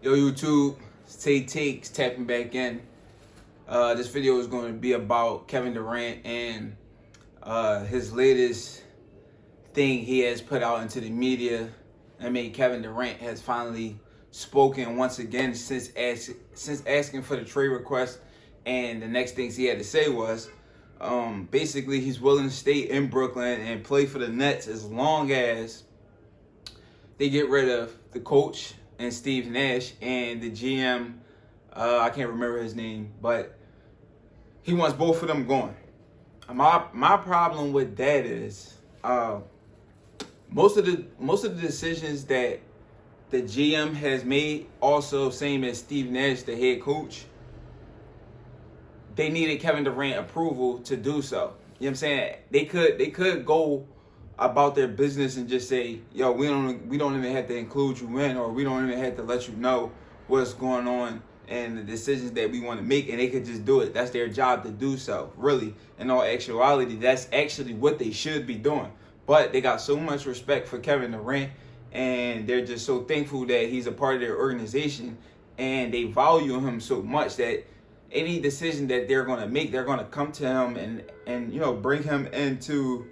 Yo, YouTube, Tay Takes tapping back in. This video is going to be about Kevin Durant and his latest thing he has put out into the media. I mean, Kevin Durant has finally spoken once again since asking for the trade request, and the next things he had to say was, basically, he's willing to stay in Brooklyn and play for the Nets as long as they get rid of the coach and Steve Nash and the GM. I can't remember his name, but he wants both of them going. My problem with that is most of the decisions that the GM has made, also same as Steve Nash, the head coach, they needed Kevin Durant approval to do so. You know what I'm saying? They could go about their business and just say, yo, we don't even have to include you in, or we don't even have to let you know what's going on and the decisions that we want to make, and they could just do it. That's their job to do so. Really, in all actuality, that's actually what they should be doing. But they got so much respect for Kevin Durant, and they're just so thankful that he's a part of their organization, and they value him so much that any decision that they're going to make, they're going to come to him and bring him into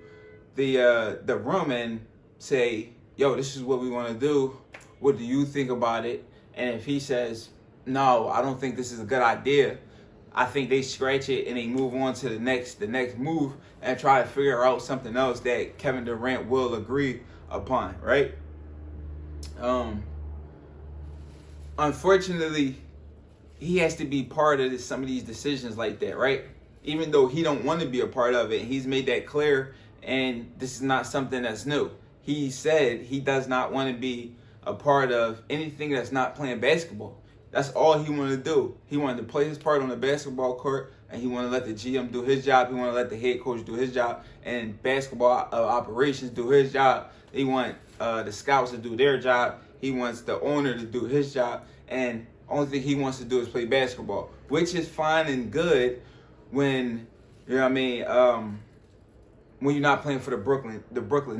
the room and say, yo, this is what we want to do. What do you think about it? And if he says, no, I don't think this is a good idea, I think they scratch it and they move on to the next move and try to figure out something else that Kevin Durant will agree upon, right? Unfortunately, he has to be part of some of these decisions like that, right? Even though he don't want to be a part of it, he's made that clear, and this is not something that's new. He said he does not want to be a part of anything that's not playing basketball. That's all he wanted to do. He wanted to play his part on the basketball court, and he wanted to let the GM do his job. He wanted to let the head coach do his job, and basketball operations do his job. He want the scouts to do their job. He wants the owner to do his job, and only thing he wants to do is play basketball, which is fine and good when, you know what I mean, when you're not playing for the Brooklyn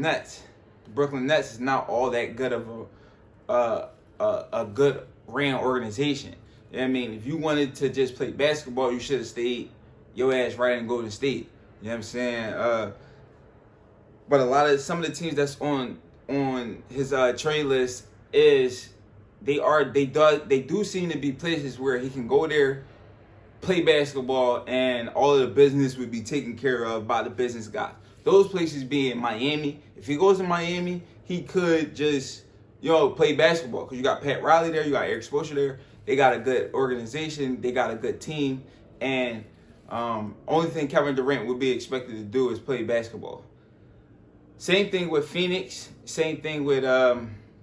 Nets. The Brooklyn Nets is not all that good of a good ran organization. You know what I mean? If you wanted to just play basketball, you should have stayed your ass right in Golden State. You know what I'm saying? But some of the teams that's on his trade list is they do seem to be places where he can go there, play basketball, and all of the business would be taken care of by the business guys. Those places being Miami. If he goes to Miami, he could just play basketball, because you got Pat Riley there, you got Eric Spoelstra there. They got a good organization, they got a good team, and only thing Kevin Durant would be expected to do is play basketball. Same thing with Phoenix. Same thing with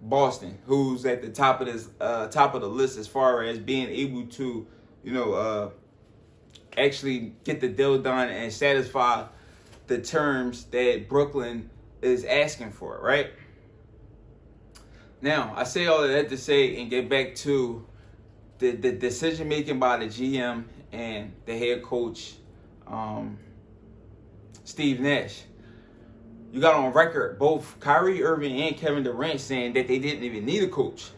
Boston, who's at the top of the list as far as being able to, actually get the deal done and satisfy the terms that Brooklyn is asking for, right? Now, I say all of that to say and get back to the decision making by the GM and the head coach, Steve Nash. You got on record both Kyrie Irving and Kevin Durant saying that they didn't even need a coach.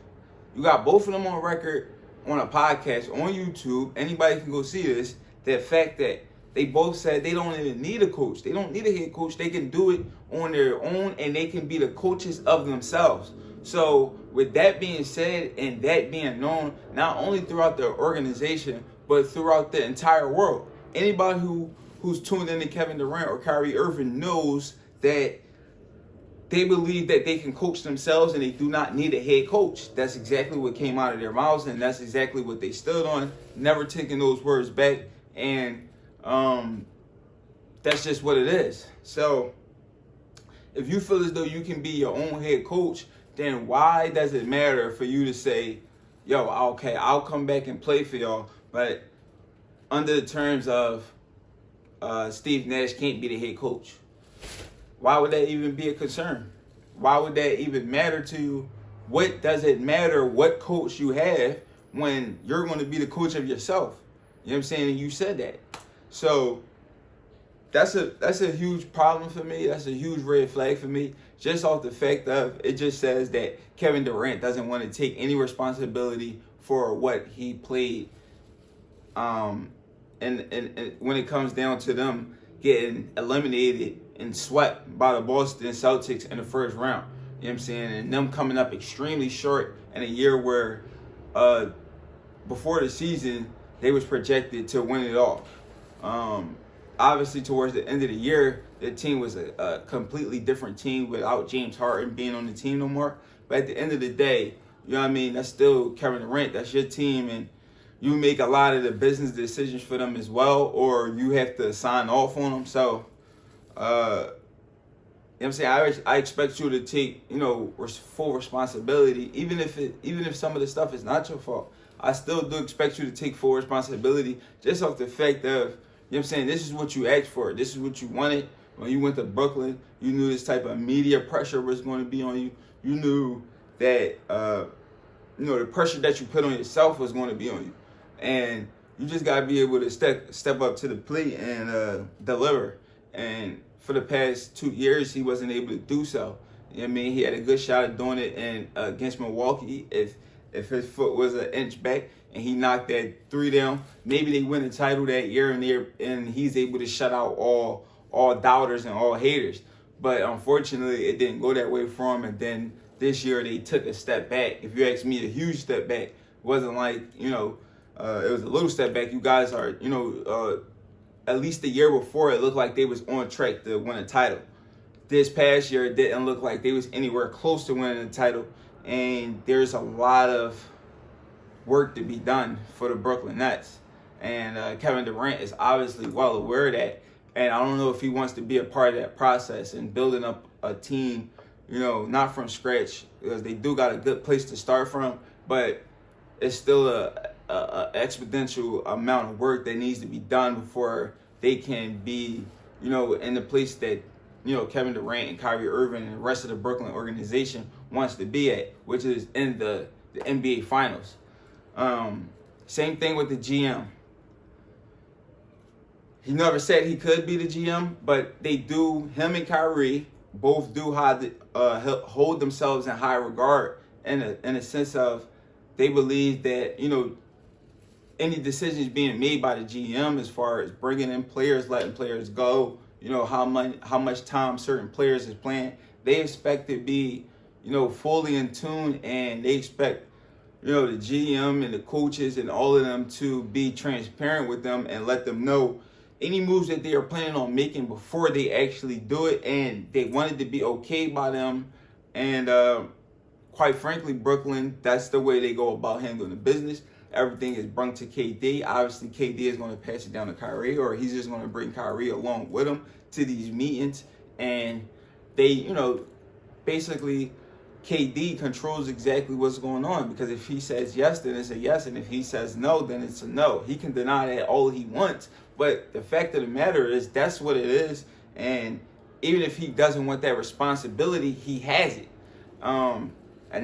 You got both of them on record on a podcast on YouTube. Anybody can go see this. The fact that they both said they don't even need a coach. They don't need a head coach. They can do it on their own, and they can be the coaches of themselves. So with that being said and that being known, not only throughout the organization, but throughout the entire world, anybody who's tuned into Kevin Durant or Kyrie Irving knows that they believe that they can coach themselves and they do not need a head coach. That's exactly what came out of their mouths, and that's exactly what they stood on, never taking those words back. And that's just what it is. So if you feel as though you can be your own head coach, then why does it matter for you to say, yo, okay, I'll come back and play for y'all, but under the terms of Steve Nash can't be the head coach? Why would that even be a concern? Why would that even matter to you? What does it matter what coach you have when you're going to be the coach of yourself? You know what I'm saying? And you said that. So that's a huge problem for me. That's a huge red flag for me. Just off the fact of it just says that Kevin Durant doesn't want to take any responsibility for what he played. And when it comes down to them getting eliminated and swept by the Boston Celtics in the first round, you know what I'm saying, and them coming up extremely short in a year where before the season they was projected to win it all. Obviously, towards the end of the year, the team was a completely different team without James Harden being on the team no more. But at the end of the day, you know what I mean, that's still Kevin Durant. That's your team, and you make a lot of the business decisions for them as well, or you have to sign off on them. So, you know what I'm saying, I expect you to take, you know, full responsibility, even if some of the stuff is not your fault. I still do expect you to take full responsibility just off the fact of, you know what I'm saying, this is what you asked for. This is what you wanted. When you went to Brooklyn, you knew this type of media pressure was going to be on you. You knew that, you know, the pressure that you put on yourself was going to be on you. And you just got to be able to step up to the plate and deliver. And for the past 2 years, he wasn't able to do so. You know what I mean? He had a good shot at doing it and against Milwaukee. If his foot was an inch back and he knocked that three down, maybe they win the title that year, and he's able to shut out all doubters and all haters. But unfortunately, it didn't go that way for him. And then this year, they took a step back. If you ask me, a huge step back. It wasn't like, you know, it was a little step back. You guys are, you know, at least the year before, it looked like they was on track to win a title. This past year, it didn't look like they was anywhere close to winning the title. And there's a lot of work to be done for the Brooklyn Nets. And Kevin Durant is obviously well aware of that. And I don't know if he wants to be a part of that process and building up a team, you know, not from scratch, because they do got a good place to start from, but it's still a exponential amount of work that needs to be done before they can be, you know, in the place that, you know, Kevin Durant and Kyrie Irving and the rest of the Brooklyn organization wants to be at, which is in the NBA Finals. Same thing with the GM. He never said he could be the GM, but they do. Him and Kyrie both do hold themselves in high regard in a sense of they believe that, you know, any decisions being made by the GM as far as bringing in players, letting players go, you know, how much time certain players is playing, they expect to be, you know, fully in tune, and they expect, you know, the GM and the coaches and all of them to be transparent with them and let them know any moves that they are planning on making before they actually do it, and they want it to be okay by them. And quite frankly, Brooklyn, that's the way they go about handling the business. Everything is brung to KD. Obviously, KD is going to pass it down to Kyrie, or he's just going to bring Kyrie along with him to these meetings. And they, you know, basically KD controls exactly what's going on, because if he says yes, then it's a yes, and if he says no, then it's a no. He can deny that all he wants, but the fact of the matter is that's what it is. And even if he doesn't want that responsibility, he has it. And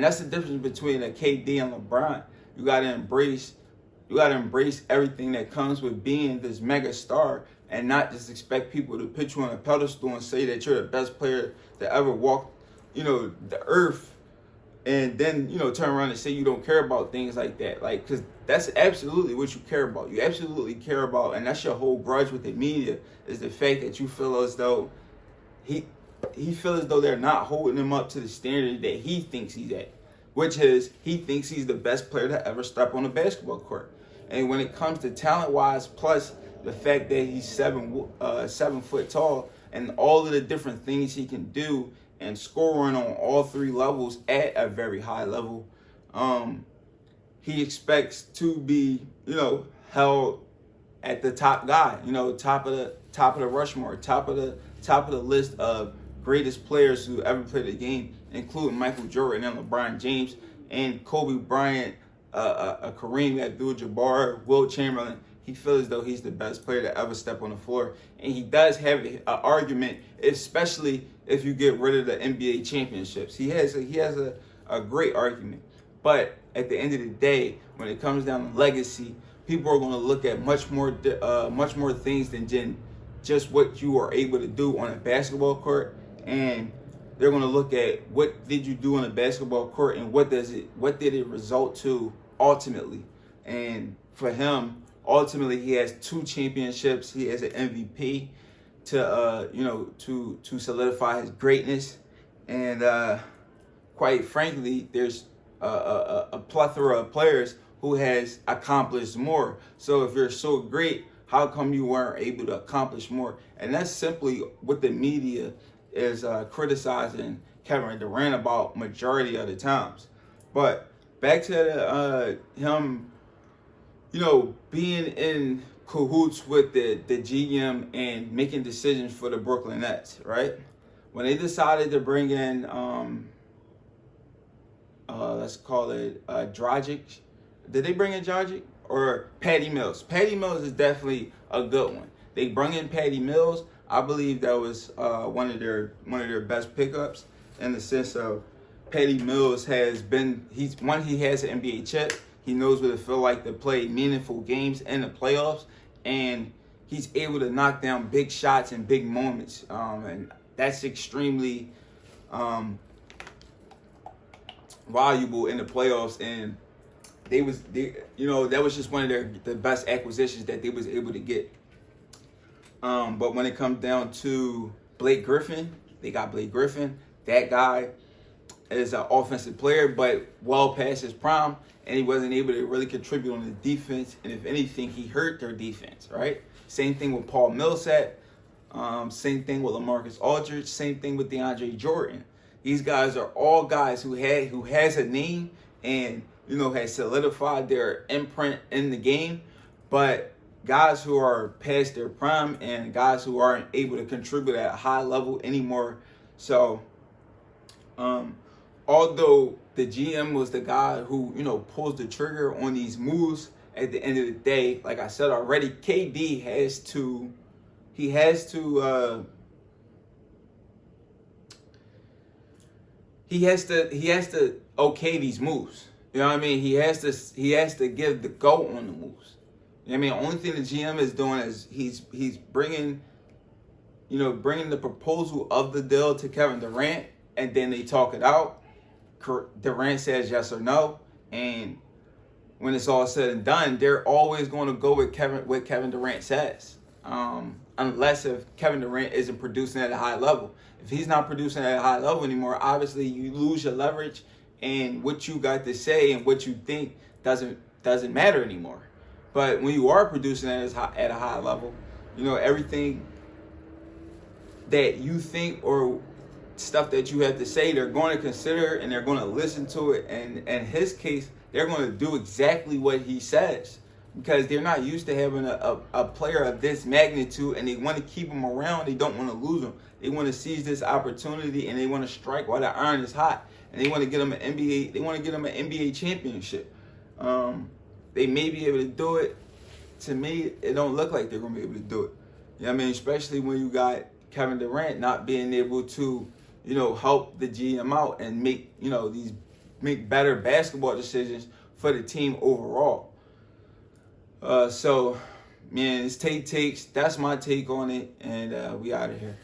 that's the difference between a KD and LeBron. You gotta embrace everything that comes with being this mega star, and not just expect people to put you on a pedestal and say that you're the best player that ever walked, you know, the earth, and then, you know, turn around and say you don't care about things like that. Like, because that's absolutely what you care about. You absolutely care about, and that's your whole grudge with the media, is the fact that you feel as though he feels as though they're not holding him up to the standard that he thinks he's at, which is he thinks he's the best player to ever step on a basketball court. And when it comes to talent-wise, plus the fact that he's 7 foot tall, and all of the different things he can do, and scoring on all three levels at a very high level, he expects to be, you know, held at the top guy, you know, top of the Rushmore, top of the list of greatest players who ever played the game, including Michael Jordan and LeBron James and Kobe Bryant, Kareem Abdul-Jabbar, Wilt Chamberlain. He feels as though he's the best player to ever step on the floor, and he does have an argument, especially if you get rid of the NBA championships. He has a great argument, but at the end of the day, when it comes down to legacy, people are going to look at much more things than just what you are able to do on a basketball court, and they're going to look at what did you do on a basketball court, and what did it result to ultimately. And for him, ultimately, he has 2 championships. He has an MVP to to solidify his greatness. And quite frankly, there's a plethora of players who has accomplished more. So if you're so great, how come you weren't able to accomplish more? And that's simply what the media is criticizing Kevin Durant about majority of the times. But back to him, being in cahoots with the GM and making decisions for the Brooklyn Nets, right? When they decided to bring in, let's call it Dragic. Did they bring in Dragic or Patty Mills? Patty Mills is definitely a good one. They brought in Patty Mills. I believe that was one of their best pickups, in the sense of Patty Mills he has an NBA chip. He knows what it feels like to play meaningful games in the playoffs, and he's able to knock down big shots in big moments, and that's extremely valuable in the playoffs. And that was just one of the best acquisitions that they was able to get. But when it comes down to Blake Griffin, they got Blake Griffin. That guy is an offensive player, but well past his prime, and he wasn't able to really contribute on the defense. And if anything, he hurt their defense, right? Same thing with Paul Millsap. Same thing with LaMarcus Aldridge. Same thing with DeAndre Jordan. These guys are all guys who has a name and has solidified their imprint in the game, but guys who are past their prime and guys who aren't able to contribute at a high level anymore. So, although the GM was the guy who pulls the trigger on these moves, at the end of the day, like I said already, KD has to okay these moves. You know what I mean? He has to give the go on the moves. You know what I mean? The only thing the GM is doing is he's bringing the proposal of the deal to Kevin Durant, and then they talk it out. Durant says yes or no, and when it's all said and done, they're always going to go with what Kevin Durant says, unless if Kevin Durant isn't producing at a high level. If he's not producing at a high level anymore, obviously you lose your leverage, and what you got to say and what you think doesn't matter anymore. But when you are producing at a high level, everything that you think or stuff that you have to say, they're going to consider and they're going to listen to it. And in his case, they're going to do exactly what he says, because they're not used to having a player of this magnitude, and they want to keep him around. They don't want to lose him. They want to seize this opportunity, and they want to strike while the iron is hot. And they want to get him an NBA. They want to get him an NBA championship. They may be able to do it. To me, it don't look like they're going to be able to do it. You know what I mean? Especially when you got Kevin Durant not being able to, help the GM out and make better basketball decisions for the team overall. So, man, it's Tate Takes. That's my take on it, and we out of here.